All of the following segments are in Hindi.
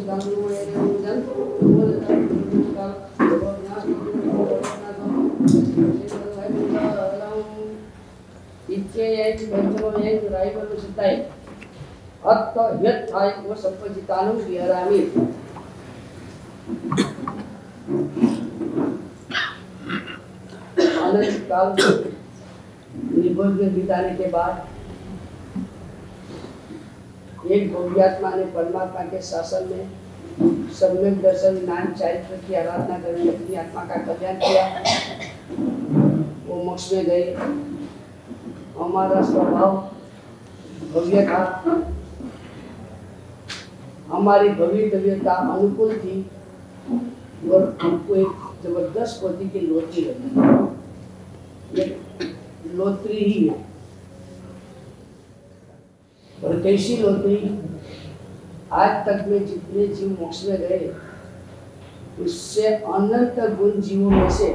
काल निबंध बिताने के बाद एक भव्यात्मा ने परमात्मा के शासन में सम्यक दर्शन ज्ञान चारित्र की आराधना करके अपनी आत्मा का कल्याण किया। वो मोक्ष में गए। हमारा स्वभाव भव्य था, हमारी भव्यता अनुकूल थी और हमको एक जबरदस्त कोटि की लोटरी लगी। ये लोटरी ही है। और कैसी लोटरी? आज तक में जितने जीव मोक्ष में गए उससे अनंत गुण जीवों में से,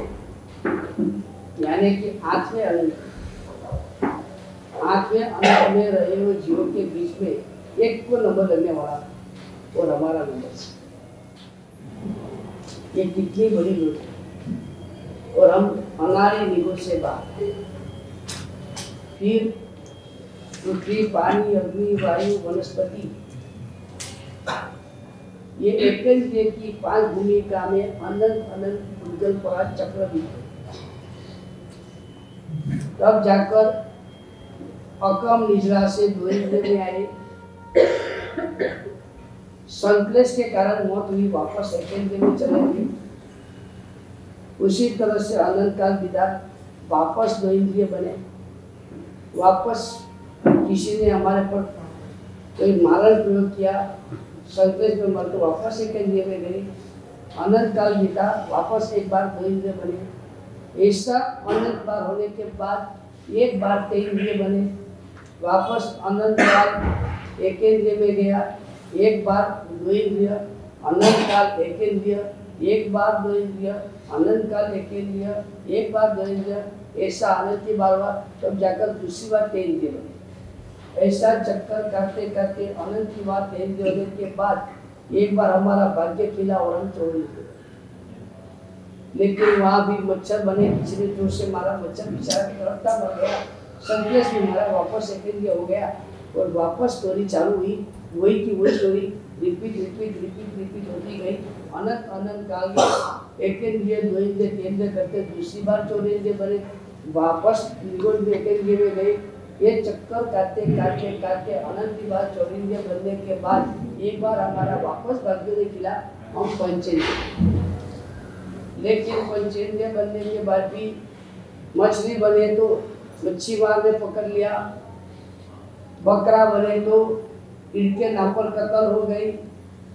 यानी कि आठवें अनंत में रहे हुए जीवों के बीच में एक को नंबर लगने वाला और हमारा नंबर। ये कितनी बड़ी लोटरी। और हम हमारी निगों से बात, फिर पृथ्वी, पानी, अग्नि, वायु, वनस्पति, ये एक की 5 भूमिका में अनंत अनंत गुंजल पड़ा चक्र भी। तब जाकर अकम निजरा से द्वैत में आए। संक्लेश के कारण मौत हुई, वापस सेकेंड में चले गए। उसी तरह से अनंत काल बीता, वापस द्वैंद्रिय बने। वापस किसी ने हमारे पर कोई मारण प्रयोग किया, संक्लेश में मर तो वापस एक इंद्रिय में गए। अनंत काल बीता, वापस एक बार दो इंद्रिय बने। ऐसा अनंत बार होने के बाद एक बार 3 इंद्रिय बने। वापस अनंत काल एक इंद्रिय में गया, एक बार 2 इंद्रिय। अनंत काल एक इंद्रिय, एक बार 2 इंद्रिय। अनंत काल एक इंद्रिय, एक बार 2 इंद्रिय। ऐसा अनंत बार हुआ, तब जाकर दूसरी बार 3 इंद्रिय बने। ऐसा चक्कर करते करते अनंत की बात होने के बाद एक बार हमारा भाग्य खिला और हम छोड़ दिए। लेकिन वहाँ भी मच्छर बने, पिछले जोर से मारा, मच्छर बेचारा करता मर गया। संक्लेश में मारा, वापस एक इंद्रिय हो गया और वापस स्टोरी चालू हुई। वही की वही स्टोरी रिपीट होती गई। अनंत अनंत काल में एक इंद्रिय, 2 इंद्रिय, 3 इंद्रिय करते दूसरी बार 4 इंद्रिय बने। वापस निगुण एक इंद्रिय में गए। ये चक्कर काटते काटते काटते अनंत की बात 4 इंद्रिय बनने के बाद एक बार हमारा वापस भाग्य ने खिला, हम पंचेंद्रिय। लेकिन पंचेंद्रिय बनने के बाद भी मछली बने तो मच्छी मार ने पकड़ लिया, बकरा बने तो इनके नापर कत्ल हो गई,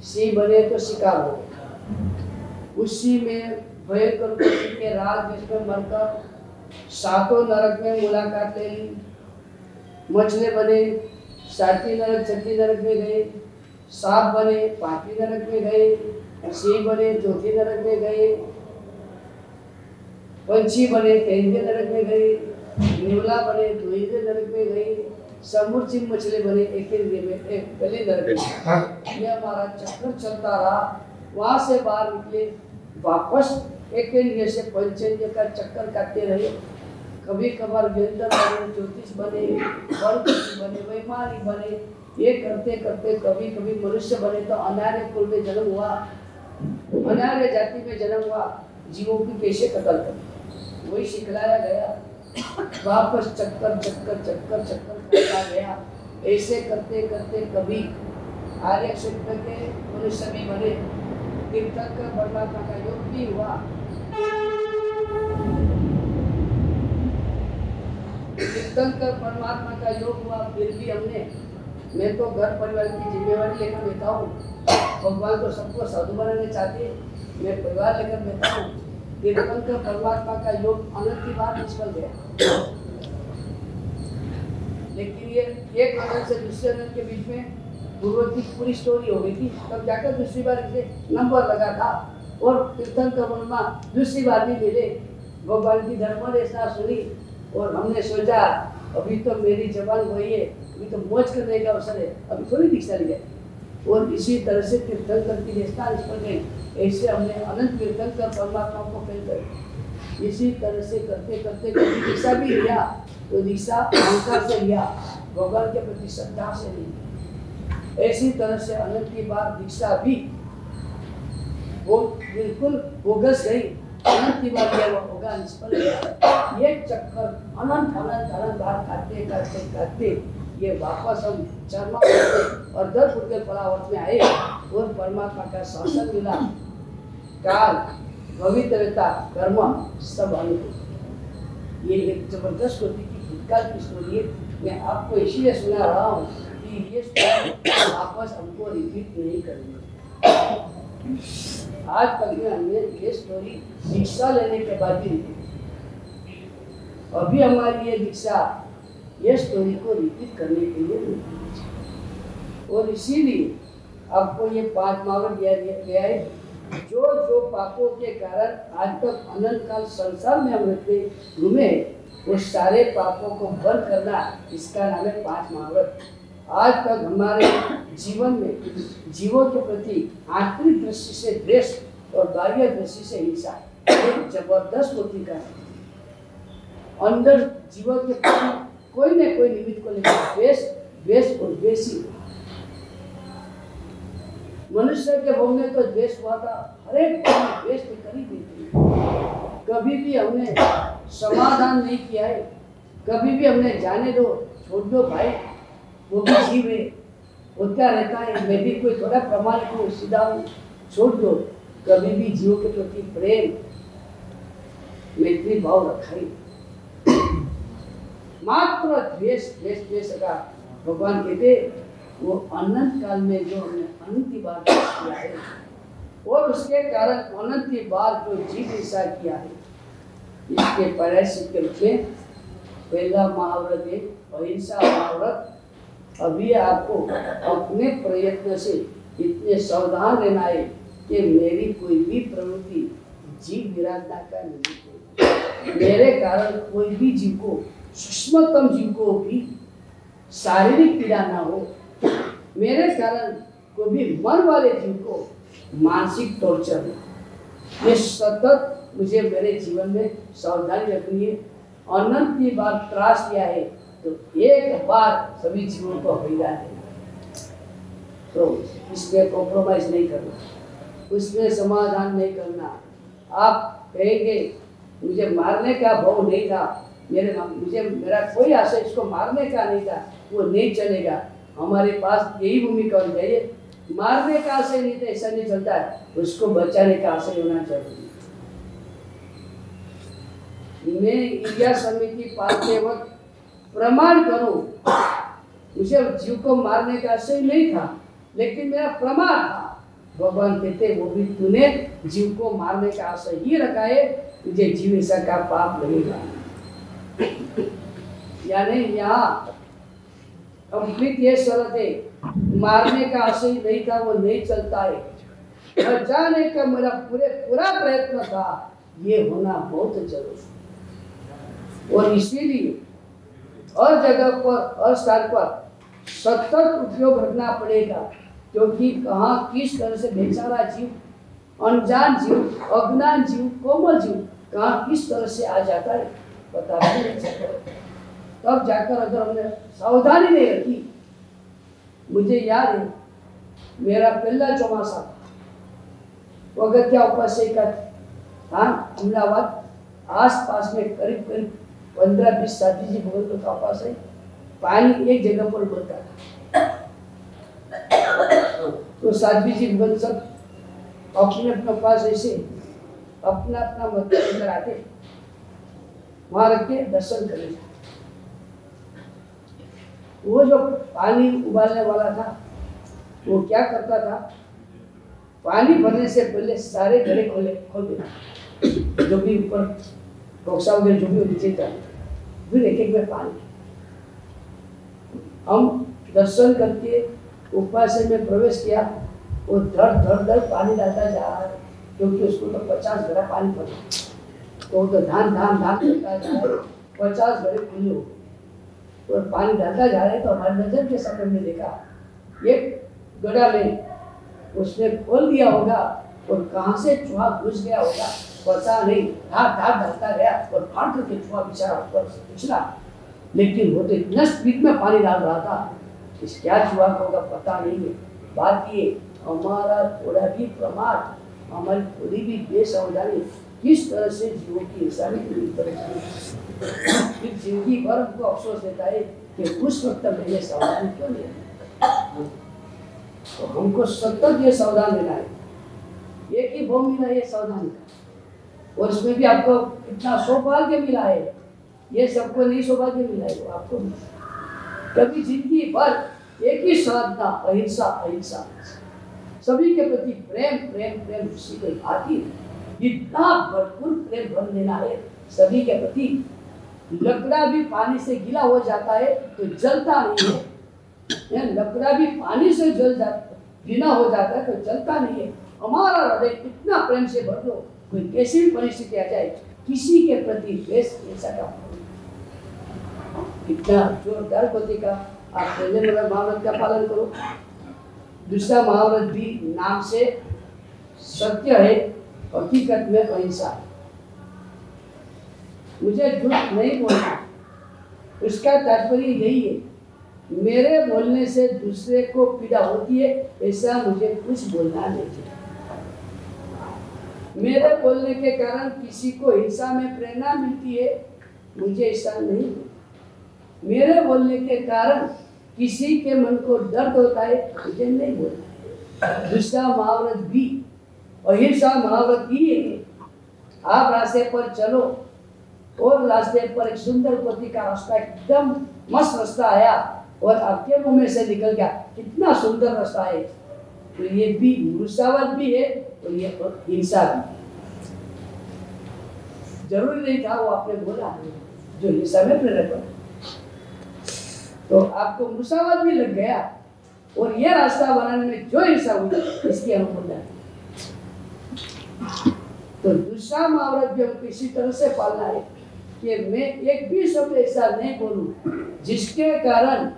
सिंह बने तो शिकार हो गई। उसी में भयंकर के राज जिसमें मरकर 7 नरक में मुलाकात ले ली। मछली बने 7वीं नरक 6वीं नरक में गए, सांप बने 5वीं नरक में गए, सिंह बने 4वीं नरक में गए, पंछी बने 3वें नरक में गए, नेवला बने 2वें नरक में गए, समुद्री मछली बने 1वें में, पहले नरक में। ये हमारा चक्कर चलता रहा। वहां से बाहर निकले, वापस 1 से पंचेंद्रिय का चक्कर काटते रहे। कभी कभार व्यंतर बने, ज्योतिष बने, बने, वैमानिक बने। ये करते करते कभी कभी मनुष्य बने तो अनार्य कुल में जन्म हुआ, अनार्य जाति में जन्म हुआ। जीवों की कैसे कत्ल कर, वही सिखलाया गया। वापस चक्कर चक्कर चक्कर चक्कर करता गया। ऐसे करते करते कभी आर्य क्षेत्र के मनुष्य भी बने, तीर्थंकर परमात्मा का योग भी हुआ। तीर्थंकर परमात्मा का योग हुआ, फिर भी हमने, मैं तो घर परिवार की जिम्मेवारी लेकर बैठा हूँ। भगवान तो सबको साधु बनाने चाहते, मैं परिवार लेकर बैठा हूँ। तीर्थंकर परमात्मा का योग अनंत की बात निष्फल गया। लेकिन ये एक अनंत से दूसरे अनंत के बीच में पूर्व की पूरी स्टोरी हो गई थी। तब जाकर दूसरी बार इसे नंबर लगा था और तीर्थंकर परमात्मा दूसरी बार भी मिले। भगवान की धर्म देशना सुनी और हमने सोचा अभी तो मेरी जबान वही है, अभी तो मौज करने का अवसर है, अभी थोड़ी दीक्षा ली जाए। और इसी तरह से तीर्थंकर की निष्ठा निष्फल गई, ऐसे हमने अनंत तीर्थंकर परमात्मा को फेल कर। इसी तरह से करते करते कभी दीक्षा भी लिया तो दीक्षा अहंकार से लिया, भगवान के प्रति श्रद्धा से नहीं। ऐसी तरह से अनंत की बार दीक्षा भी वो बिल्कुल बोगस गई, अनंत की बार यह होगा निष्फल गया। ये चक्कर अनंत अनंत अनंत बार काटते काटते काटते ये वापस हम चरमा और दर फुट के परावर्त में आए और परमात्मा का शासन मिला। काल पवित्रता कर्म सब अनुभव, ये एक जबरदस्त होती की भूतकाल की स्टोरी है। मैं आपको इसलिए सुना रहा हूँ कि ये वापस हमको रिपीट नहीं करनी। आज तक में हमने ये स्टोरी दीक्षा लेने के बाद भी अभी हमारी ये दीक्षा ये स्टोरी को रिपीट करने के लिए नहीं। और इसीलिए आपको ये 5 महावत दिया गया है। जो जो पापों के कारण आज तक अनंत काल संसार में हम रहते घूमे, वो सारे पापों को बंद करना, इसका नाम है 5 महावत। आज तक हमारे जीवन में जीवों के प्रति आंतरिक दृष्टि से द्वेष और बाह्य दृष्टि से हिंसा एक जबरदस्त होती का अंदर जीवों के प्रति कोई न कोई निमित्त को लेकर द्वेष और द्वेषी। मनुष्य के भोग में तो द्वेष हुआ था, हर एक द्वेष तो कर ही देते। कभी भी हमने समाधान नहीं किया है, कभी भी हमने जाने दो छोड़ दो भाई, वो भी जीव है, होता रहता है, मैं भी कोई थोड़ा प्रमाणिक हूँ, सीधा हूँ, छोड़ दो। कभी भी जीवों के प्रति प्रेम मैत्री भाव रखा ही, मात्र द्वेष द्वेष द्वेष का भगवान कहते वो अनंत काल में जो हमने अनंत बार किया है और उसके कारण अनंत बार जो जीव हिंसा किया है, इसके प्रायश्चित के रूप में पहला महाव्रत है अहिंसा महाव्रत। अभी आपको अपने प्रयत्न से इतने सावधान रहना है कि मेरी कोई भी प्रवृत्ति जीव विराधना का नहीं हो, मेरे कारण कोई भी जीव को सूक्ष्मतम जीव को भी शारीरिक पीड़ा ना हो, मेरे कारण कोई भी मन वाले जीव को मानसिक टॉर्चर हो। ये सतत मुझे मेरे जीवन में सावधानी रखनी है। अनंत की बार त्रास किया है तो एक बार सभी जीवों को हैरान है, तो इसमें कॉम्प्रोमाइज नहीं करना, उसमें समाधान नहीं करना। आप कहेंगे मुझे मारने का भाव नहीं था, मेरा कोई आशय इसको मारने का नहीं था, वो नहीं चलेगा। हमारे पास यही भूमिका होनी चाहिए, मारने का आशय नहीं था ऐसा नहीं चलता है, उसको बचाने का आशय होना चाहिए। मैं इंडिया समिति पालते वक्त प्रमाण करूं, मुझे जीव को मारने का आशय नहीं था, लेकिन मेरा प्रमाण था। भगवान कहते वो भी तूने जीव को मारने का आशय ही रखा है, तुझे जीव हिंसा का पाप लगेगा। यानी यहाँ कंप्लीट ये शर्त है, मारने का आशय नहीं था वो नहीं चलता है, बचाने का मेरा पूरा प्रयत्न था, ये होना बहुत जरूरी। और इसीलिए हर जगह पर हर स्थान पर सतत उपयोग रखना पड़ेगा, क्योंकि कहाँ किस तरह से बेचारा जीव, अनजान जीव, अज्ञान जीव, कोमल जीव कहाँ किस तरह से आ जाता है पता नहीं चलता। तब जाकर अगर हमने सावधानी नहीं रखी, मुझे याद है मेरा पहला चौमासा था, अगत्या उपास्य का था अहमदाबाद, आस पास में करीब करीब 15-20 साथी जी भगवंतों का पास है, पानी एक जगह पर बोलता था। तो साध्वी जी भगवंत सब अपने अपने पास ऐसे अपना अपना मत लेकर आते, वहां रख के दर्शन करें। वो जो पानी उबालने वाला था वो क्या करता था, पानी भरने से पहले सारे घड़े खोल देता, जो भी ऊपर बक्सा वगैरह जो भी नीचे था, फिर एक एक में पानी। हम दर्शन करके उपास्य में प्रवेश किया, वो धड़ धड़ धड़ पानी डालता जा रहा है, क्योंकि उसको तो 50 घड़ा पानी पड़ा, तो धान धान धान करता जा रहा है, 50 घड़े खुले हो और पानी डालता जा रहा है। तो हमारे नजर के सामने हमने देखा एक गड़ा में उसने खोल दिया होगा और कहाँ से चूहा घुस गया होगा पता नहीं, धार धार धरता गया और फाड़ करके चूहा बेचारा ऊपर उछला। लेकिन वो तो इतना स्पीड में पानी डाल रहा था, इस क्या चूहा का होगा पता नहीं है। बात ये, हमारा थोड़ा भी प्रमाद, हमारी थोड़ी भी बेसावधानी किस तरह से जीवों की इंसानी पूरी तरह फिर जिंदगी भर हमको अफसोस देता है कि उस वक्त मैंने सावधानी क्यों लिया। तो हमको सतत ये सावधान रहना है। एक ही भोग मिला ये सावधानी का, और इसमें भी आपको इतना सौभाग्य मिला है, ये सबको नहीं सौभाग्य मिला है, वो आपको कभी जिंदगी भर एक ही साधना, अहिंसा अहिंसा, सभी के प्रति प्रेम प्रेम प्रेम, किसी को आती इतना भरपूर प्रेम भर देना है सभी के प्रति। लकड़ा भी पानी से गीला हो जाता है तो जलता नहीं है, लकड़ा भी पानी से जल जाता, गीला हो जाता है तो जलता नहीं है। हमारा हृदय इतना प्रेम से भर दो, कोई कैसी भी परिस्थिति आ जाए किसी के प्रति द्वेष ऐसा का इतना जोरदार गति का। आप पहले महाव्रत का पालन करो, दूसरा महाव्रत भी नाम से सत्य है, हकीकत में अहिंसा है। मुझे झूठ नहीं बोलना, उसका तात्पर्य यही है, मेरे बोलने से दूसरे को पीड़ा होती है ऐसा मुझे कुछ बोलना नहीं चाहिए। मेरे बोलने के कारण किसी को हिंसा में प्रेरणा मिलती है, मुझे ऐसा नहीं बोलना। मेरे बोलने के कारण किसी के मन को दर्द होता है, मुझे नहीं बोलना। दूसरा महाव्रत भी अहिंसा महाव्रत ही है। आप रास्ते पर चलो और रास्ते पर एक सुंदर पति का रास्ता, एकदम मस्त रास्ता आया और आपके मुंह में से निकल गया, कितना सुंदर रास्ता है, तो ये भी मुसावत भी है और ये हिंसा भी। जरूरी नहीं था वो आपने बोला जो हिंसा में प्रेरक बना, तो आपको मुसावत भी लग गया और ये रास्ता बनाने में जो हिंसा हुई इसकी अनुमोदन। तो दूसरा महाव्रत भी हमको इसी तरह से पालना है कि मैं एक भी शब्द ऐसा नहीं बोलूं जिसके कारण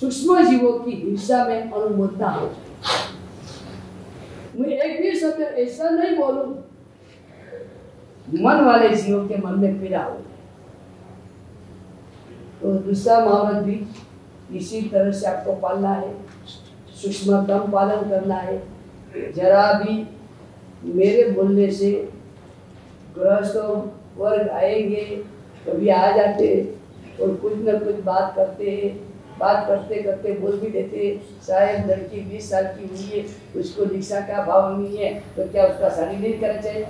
सूक्ष्म जीवों की हिंसा में अनुमोदना हो। मैं एक भी शब्द ऐसा नहीं बोलूं मन वाले जीवों के मन में पीड़ा हो। तो दूसरा महाव्रत भी इसी तरह से आपको पालना है, सूक्ष्मतम पालन करना है। जरा भी मेरे बोलने से गृहस्थ वर्ग आएंगे, कभी आ जाते और कुछ न कुछ बात करते हैं, बात करते करते बोल भी देते, शायद लड़की 20 साल की हुई है, उसको दीक्षा का भाव नहीं है, तो क्या उसका शादी नहीं करना चाहिए?